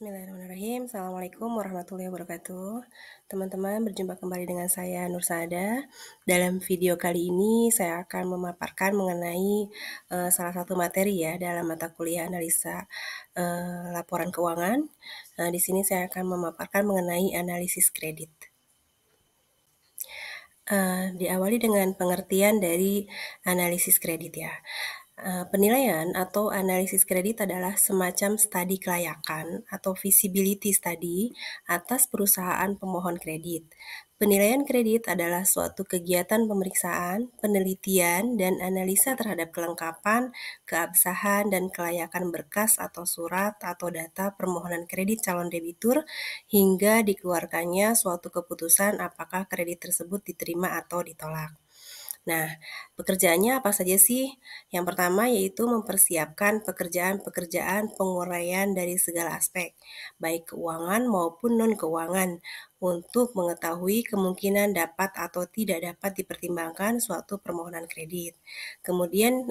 Bismillahirrahmanirrahim. Assalamualaikum warahmatullahi wabarakatuh. Teman-teman, berjumpa kembali dengan saya Nur Saada. Dalam video kali ini saya akan memaparkan mengenai salah satu materi ya dalam mata kuliah analisa laporan keuangan. Di sini saya akan memaparkan mengenai analisis kredit. Diawali dengan pengertian dari analisis kredit ya. Penilaian atau analisis kredit adalah semacam studi kelayakan atau feasibility study atas perusahaan pemohon kredit. Penilaian kredit adalah suatu kegiatan pemeriksaan, penelitian, dan analisa terhadap kelengkapan, keabsahan, dan kelayakan berkas atau surat atau data permohonan kredit calon debitur hingga dikeluarkannya suatu keputusan apakah kredit tersebut diterima atau ditolak. Nah, pekerjaannya apa saja sih? Yang pertama yaitu mempersiapkan pekerjaan-pekerjaan penguraian dari segala aspek, baik keuangan maupun non-keuangan, untuk mengetahui kemungkinan dapat atau tidak dapat dipertimbangkan suatu permohonan kredit. Kemudian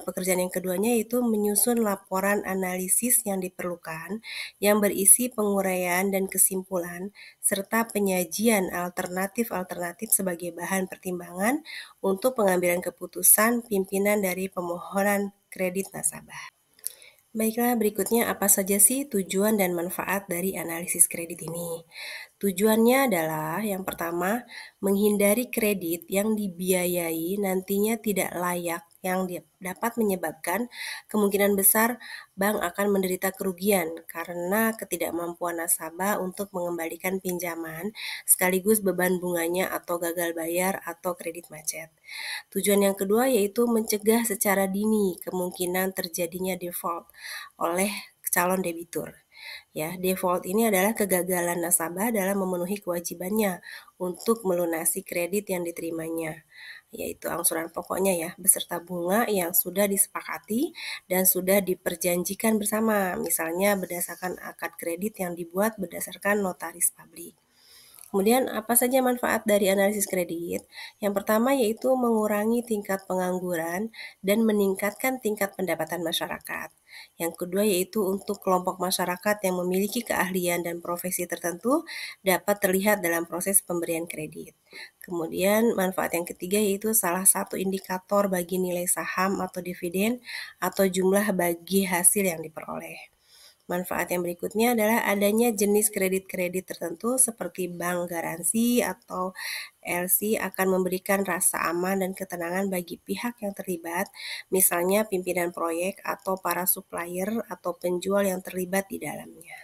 pekerjaan yang keduanya yaitu menyusun laporan analisis yang diperlukan, yang berisi penguraian dan kesimpulan, serta penyajian alternatif-alternatif sebagai bahan pertimbangan untuk pengambilan keputusan pimpinan dari pemohonan kredit nasabah. Baiklah, berikutnya apa saja sih tujuan dan manfaat dari analisis kredit ini? Tujuannya adalah yang pertama, menghindari kredit yang dibiayai nantinya tidak layak yang dapat menyebabkan kemungkinan besar bank akan menderita kerugian karena ketidakmampuan nasabah untuk mengembalikan pinjaman sekaligus beban bunganya atau gagal bayar atau kredit macet. Tujuan yang kedua yaitu mencegah secara dini kemungkinan terjadinya default oleh calon debitur. Ya, default ini adalah kegagalan nasabah dalam memenuhi kewajibannya untuk melunasi kredit yang diterimanya, yaitu angsuran pokoknya ya, beserta bunga yang sudah disepakati dan sudah diperjanjikan bersama, misalnya berdasarkan akad kredit yang dibuat berdasarkan notaris publik. Kemudian apa saja manfaat dari analisis kredit? Yang pertama yaitu mengurangi tingkat pengangguran dan meningkatkan tingkat pendapatan masyarakat. Yang kedua yaitu untuk kelompok masyarakat yang memiliki keahlian dan profesi tertentu dapat terlihat dalam proses pemberian kredit. Kemudian manfaat yang ketiga yaitu salah satu indikator bagi nilai saham atau dividen atau jumlah bagi hasil yang diperoleh. Manfaat yang berikutnya adalah adanya jenis kredit-kredit tertentu seperti bank garansi atau LC akan memberikan rasa aman dan ketenangan bagi pihak yang terlibat, misalnya pimpinan proyek atau para supplier atau penjual yang terlibat di dalamnya.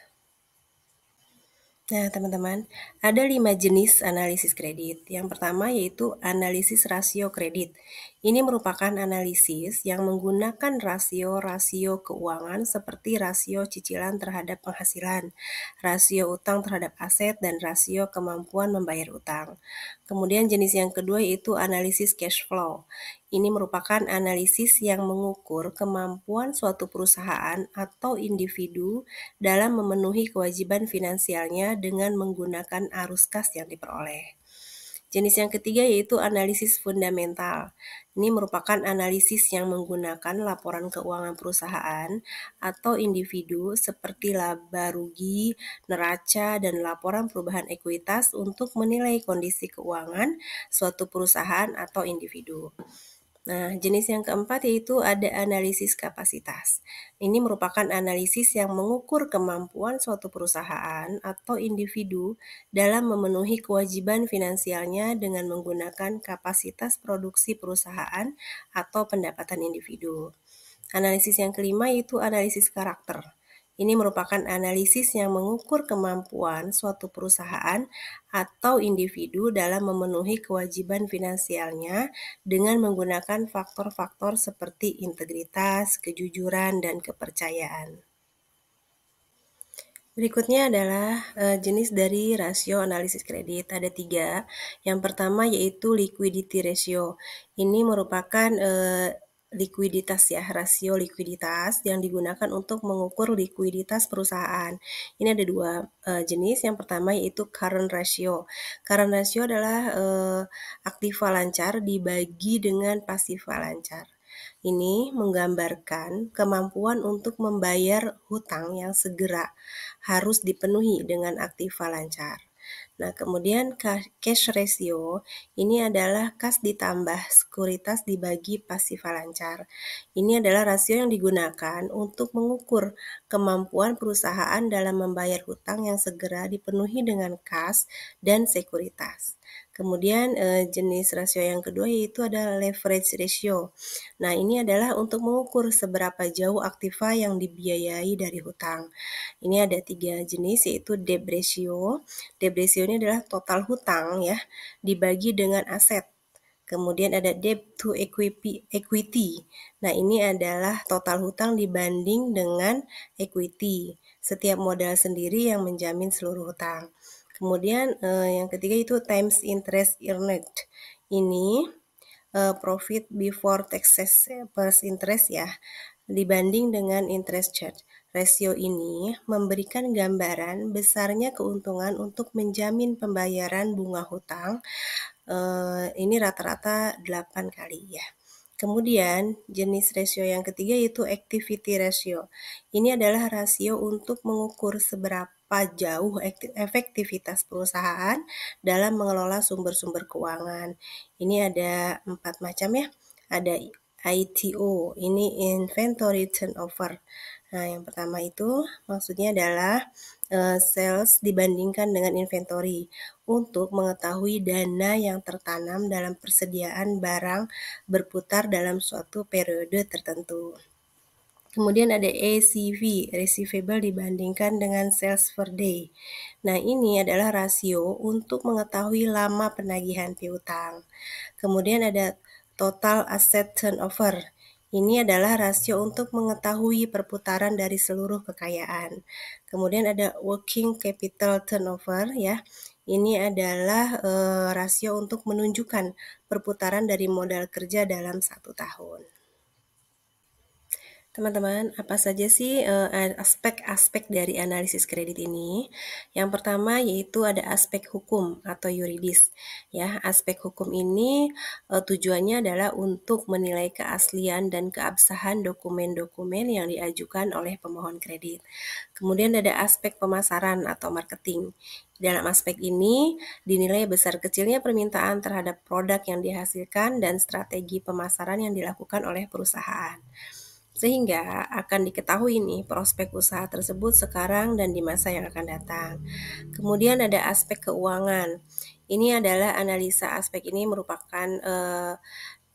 Nah, teman-teman, ada 5 jenis analisis kredit. Yang pertama yaitu analisis rasio kredit. Ini merupakan analisis yang menggunakan rasio-rasio keuangan seperti rasio cicilan terhadap penghasilan, rasio utang terhadap aset, dan rasio kemampuan membayar utang. Kemudian jenis yang kedua yaitu analisis cash flow. Ini merupakan analisis yang mengukur kemampuan suatu perusahaan atau individu dalam memenuhi kewajiban finansialnya dengan menggunakan arus kas yang diperoleh. Jenis yang ketiga yaitu analisis fundamental. Ini merupakan analisis yang menggunakan laporan keuangan perusahaan atau individu seperti laba rugi, neraca, dan laporan perubahan ekuitas untuk menilai kondisi keuangan suatu perusahaan atau individu. Nah, jenis yang keempat yaitu ada analisis kapasitas. Ini merupakan analisis yang mengukur kemampuan suatu perusahaan atau individu dalam memenuhi kewajiban finansialnya dengan menggunakan kapasitas produksi perusahaan atau pendapatan individu. Analisis yang kelima yaitu analisis karakter. Ini merupakan analisis yang mengukur kemampuan suatu perusahaan atau individu dalam memenuhi kewajiban finansialnya dengan menggunakan faktor-faktor seperti integritas, kejujuran, dan kepercayaan. Berikutnya adalah jenis dari rasio analisis kredit. Ada 3. Yang pertama yaitu liquidity ratio. Ini merupakan likuiditas ya, rasio likuiditas yang digunakan untuk mengukur likuiditas perusahaan. Ini ada 2 jenis. Yang pertama yaitu current ratio. Current ratio adalah aktiva lancar dibagi dengan pasiva lancar. ini menggambarkan kemampuan untuk membayar hutang yang segera harus dipenuhi dengan aktiva lancar. Nah, kemudian cash ratio ini adalah kas ditambah sekuritas dibagi pasiva lancar. Ini adalah rasio yang digunakan untuk mengukur kemampuan perusahaan dalam membayar hutang yang segera dipenuhi dengan kas dan sekuritas. Kemudian jenis rasio yang kedua yaitu adalah leverage ratio. Nah, ini adalah untuk mengukur seberapa jauh aktiva yang dibiayai dari hutang. Ini ada 3 jenis yaitu debt ratio. Debt ratio ini adalah total hutang ya dibagi dengan aset. Kemudian ada debt to equity. Nah, ini adalah total hutang dibanding dengan equity. Setiap modal sendiri yang menjamin seluruh hutang. Kemudian yang ketiga itu times interest earned. Ini profit before taxes plus interest ya, dibanding dengan interest charge. Rasio ini memberikan gambaran besarnya keuntungan untuk menjamin pembayaran bunga hutang. Ini rata-rata 8 kali ya. Kemudian jenis rasio yang ketiga yaitu activity ratio. Ini adalah rasio untuk mengukur seberapa jauh efektivitas perusahaan dalam mengelola sumber-sumber keuangan. Ini ada 4 macam ya. Ada ITO, ini inventory turnover. Nah, yang pertama itu maksudnya adalah sales dibandingkan dengan inventory untuk mengetahui dana yang tertanam dalam persediaan barang berputar dalam suatu periode tertentu. Kemudian ada ACV, receivable dibandingkan dengan sales per day. Nah, ini adalah rasio untuk mengetahui lama penagihan piutang. Kemudian ada total asset turnover. Ini adalah rasio untuk mengetahui perputaran dari seluruh kekayaan. Kemudian ada working capital turnover ya. Ini adalah rasio untuk menunjukkan perputaran dari modal kerja dalam 1 tahun. Teman-teman, apa saja sih aspek-aspek dari analisis kredit ini? Yang pertama yaitu ada aspek hukum atau yuridis. Ya, aspek hukum ini tujuannya adalah untuk menilai keaslian dan keabsahan dokumen-dokumen yang diajukan oleh pemohon kredit. Kemudian ada aspek pemasaran atau marketing. Dalam aspek ini, dinilai besar kecilnya permintaan terhadap produk yang dihasilkan dan strategi pemasaran yang dilakukan oleh perusahaan. Sehingga akan diketahui nih prospek usaha tersebut sekarang dan di masa yang akan datang. Kemudian ada aspek keuangan. Ini adalah analisa aspek ini merupakan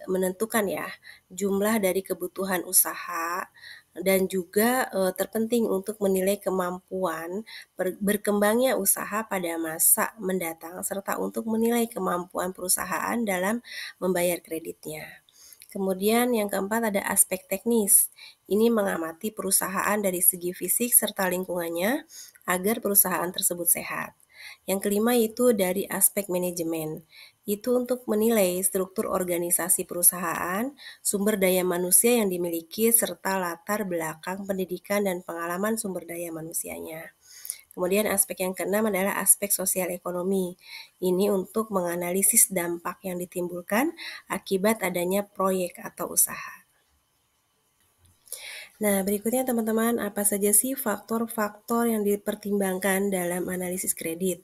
menentukan ya jumlah dari kebutuhan usaha dan juga terpenting untuk menilai kemampuan berkembangnya usaha pada masa mendatang serta untuk menilai kemampuan perusahaan dalam membayar kreditnya. Kemudian yang keempat ada aspek teknis. Ini mengamati perusahaan dari segi fisik serta lingkungannya agar perusahaan tersebut sehat. Yang kelima itu dari aspek manajemen. Itu untuk menilai struktur organisasi perusahaan, sumber daya manusia yang dimiliki, serta latar belakang pendidikan dan pengalaman sumber daya manusianya. Kemudian aspek yang keenam adalah aspek sosial ekonomi. Ini untuk menganalisis dampak yang ditimbulkan akibat adanya proyek atau usaha. Nah, berikutnya teman-teman, apa saja sih faktor-faktor yang dipertimbangkan dalam analisis kredit?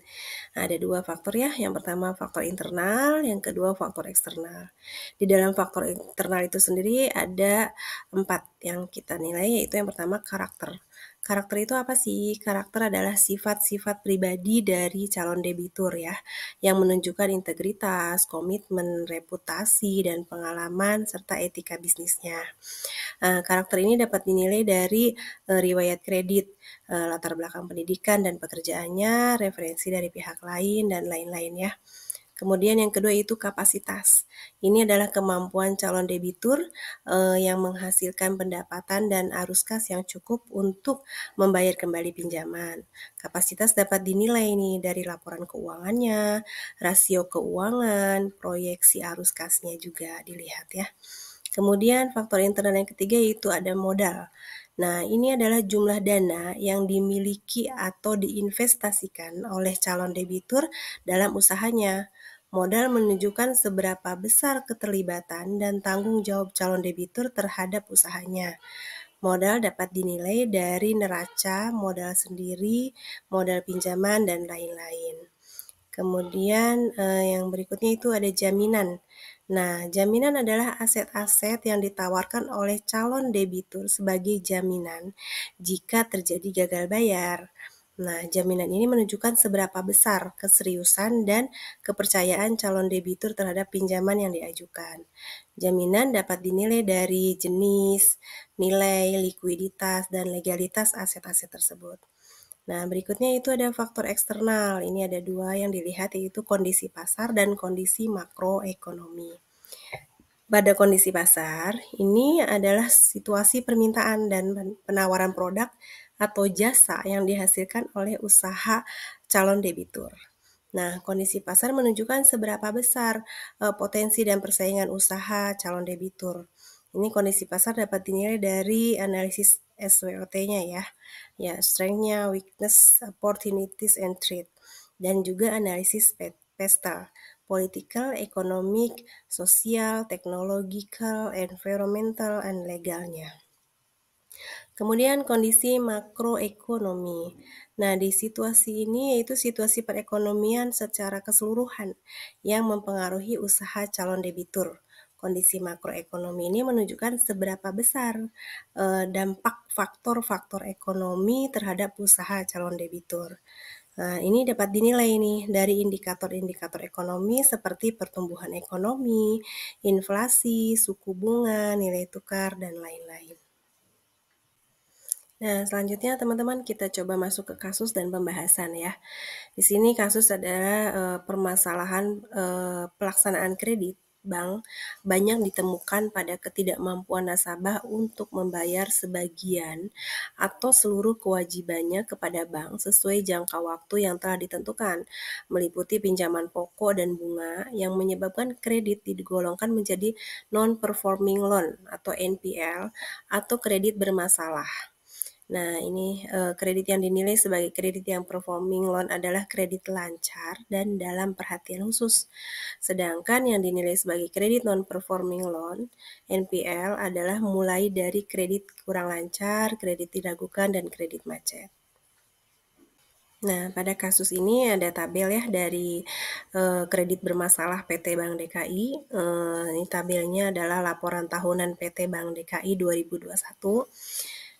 Nah, ada 2 faktor ya. Yang pertama faktor internal, yang kedua faktor eksternal. Di dalam faktor internal itu sendiri ada 4 yang kita nilai, yaitu yang pertama karakter. Karakter itu apa sih? Karakter adalah sifat-sifat pribadi dari calon debitur ya, yang menunjukkan integritas, komitmen, reputasi, dan pengalaman, serta etika bisnisnya. Karakter ini dapat dinilai dari riwayat kredit, latar belakang pendidikan dan pekerjaannya, referensi dari pihak lain, dan lain-lain ya. Kemudian yang kedua itu kapasitas. Ini adalah kemampuan calon debitur yang menghasilkan pendapatan dan arus kas yang cukup untuk membayar kembali pinjaman. Kapasitas dapat dinilai nih dari laporan keuangannya, rasio keuangan, proyeksi arus kasnya juga dilihat ya. Kemudian faktor internal yang ketiga yaitu ada modal. Nah, ini adalah jumlah dana yang dimiliki atau diinvestasikan oleh calon debitur dalam usahanya. Modal menunjukkan seberapa besar keterlibatan dan tanggung jawab calon debitur terhadap usahanya. Modal dapat dinilai dari neraca, modal sendiri, modal pinjaman, dan lain-lain. Kemudian yang berikutnya itu ada jaminan. Nah, jaminan adalah aset-aset yang ditawarkan oleh calon debitur sebagai jaminan jika terjadi gagal bayar. Nah, jaminan ini menunjukkan seberapa besar keseriusan dan kepercayaan calon debitur terhadap pinjaman yang diajukan. Jaminan dapat dinilai dari jenis, nilai, likuiditas, dan legalitas aset-aset tersebut. Nah, berikutnya itu ada faktor eksternal. Ini ada dua yang dilihat, yaitu kondisi pasar dan kondisi makroekonomi. Pada kondisi pasar, ini adalah situasi permintaan dan penawaran produk atau jasa yang dihasilkan oleh usaha calon debitur. Nah, kondisi pasar menunjukkan seberapa besar potensi dan persaingan usaha calon debitur. Ini kondisi pasar dapat dinilai dari analisis SWOT-nya ya. Ya, strength-nya, weakness, opportunities, and threat. Dan juga analisis PESTA, political, economic, sosial, technological, environmental, and legalnya. Kemudian kondisi makroekonomi. Nah, di situasi ini yaitu situasi perekonomian secara keseluruhan yang mempengaruhi usaha calon debitur. Kondisi makroekonomi ini menunjukkan seberapa besar dampak faktor-faktor ekonomi terhadap usaha calon debitur. Nah, ini dapat dinilai nih dari indikator-indikator ekonomi seperti pertumbuhan ekonomi, inflasi, suku bunga, nilai tukar, dan lain-lain. Nah, selanjutnya teman-teman kita coba masuk ke kasus dan pembahasan ya. Di sini kasus adalah permasalahan pelaksanaan kredit bank banyak ditemukan pada ketidakmampuan nasabah untuk membayar sebagian atau seluruh kewajibannya kepada bank sesuai jangka waktu yang telah ditentukan, meliputi pinjaman pokok dan bunga yang menyebabkan kredit digolongkan menjadi non-performing loan atau NPL atau kredit bermasalah. Nah, ini kredit yang dinilai sebagai kredit yang performing loan adalah kredit lancar dan dalam perhatian khusus. Sedangkan yang dinilai sebagai kredit non-performing loan, NPL, adalah mulai dari kredit kurang lancar, kredit diragukan, dan kredit macet. Nah, pada kasus ini ada tabel ya dari kredit bermasalah PT Bank DKI. Ini tabelnya adalah laporan tahunan PT Bank DKI 2021.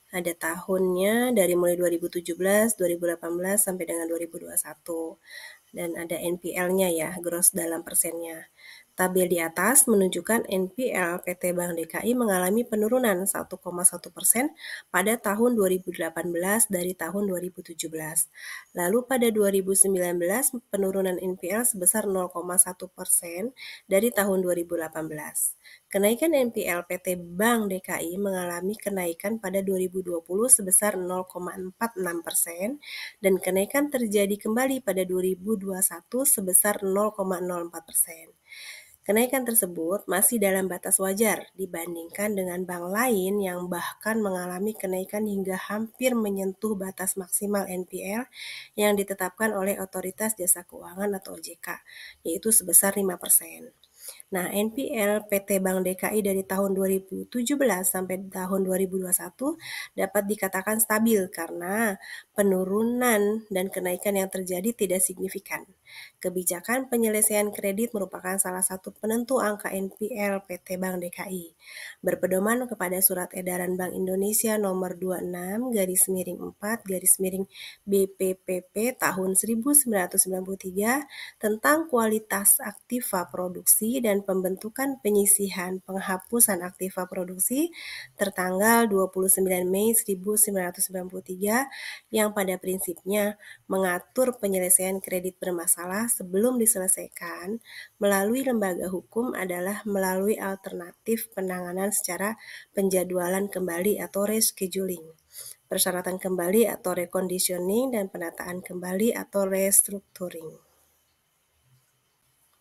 Ada tahunnya dari mulai 2017, 2018 sampai dengan 2021. Dan ada NPL-nya ya, gross dalam persennya. Tabel di atas menunjukkan NPL PT Bank DKI mengalami penurunan 1,1% pada tahun 2018 dari tahun 2017. Lalu pada 2019 penurunan NPL sebesar 0,1% dari tahun 2018. Kenaikan NPL PT Bank DKI mengalami kenaikan pada 2020 sebesar 0,46% dan kenaikan terjadi kembali pada 2021 sebesar 0,04%. Kenaikan tersebut masih dalam batas wajar dibandingkan dengan bank lain yang bahkan mengalami kenaikan hingga hampir menyentuh batas maksimal NPL yang ditetapkan oleh Otoritas Jasa Keuangan atau OJK, yaitu sebesar 5%. Nah, NPL PT Bank DKI dari tahun 2017 sampai tahun 2021 dapat dikatakan stabil karena penurunan dan kenaikan yang terjadi tidak signifikan. Kebijakan penyelesaian kredit merupakan salah satu penentu angka NPL PT Bank DKI. Berpedoman kepada Surat Edaran Bank Indonesia nomor 26/4/BPPP tahun 1993 tentang kualitas aktiva produksi dan pembentukan penyisihan penghapusan aktiva produksi tertanggal 29 Mei 1993 yang pada prinsipnya mengatur penyelesaian kredit bermasalah sebelum diselesaikan melalui lembaga hukum adalah melalui alternatif penanganan secara penjadwalan kembali atau rescheduling, persyaratan kembali atau reconditioning, dan penataan kembali atau restructuring.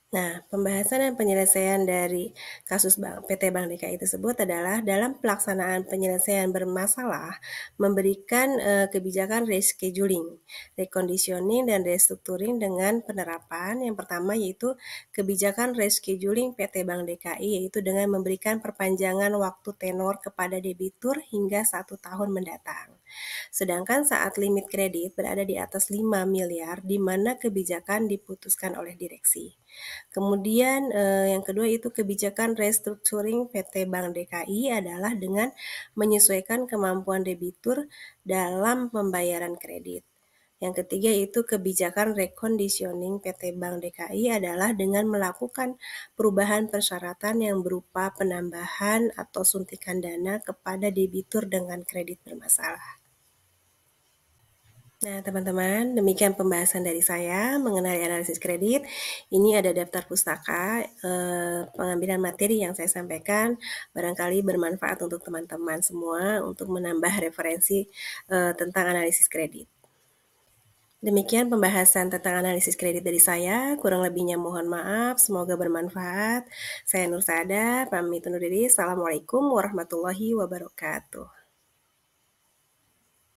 Nah, pembahasan dan penyelesaian dari kasus PT Bank DKI tersebut adalah dalam pelaksanaan penyelesaian bermasalah memberikan kebijakan rescheduling, reconditioning, dan restructuring dengan penerapan yang pertama yaitu kebijakan rescheduling PT Bank DKI yaitu dengan memberikan perpanjangan waktu tenor kepada debitur hingga 1 tahun mendatang. Sedangkan saat limit kredit berada di atas 5 miliar di mana kebijakan diputuskan oleh direksi. Kemudian yang kedua itu kebijakan restructuring PT Bank DKI adalah dengan menyesuaikan kemampuan debitur dalam pembayaran kredit. Yang ketiga itu kebijakan reconditioning PT Bank DKI adalah dengan melakukan perubahan persyaratan yang berupa penambahan atau suntikan dana kepada debitur dengan kredit bermasalah. Nah, teman-teman, demikian pembahasan dari saya mengenai analisis kredit. Ini ada daftar pustaka pengambilan materi yang saya sampaikan. Barangkali bermanfaat untuk teman-teman semua untuk menambah referensi tentang analisis kredit. Demikian pembahasan tentang analisis kredit dari saya. Kurang lebihnya mohon maaf. Semoga bermanfaat. Saya Nur Sada, pamit undur diri. Assalamualaikum warahmatullahi wabarakatuh.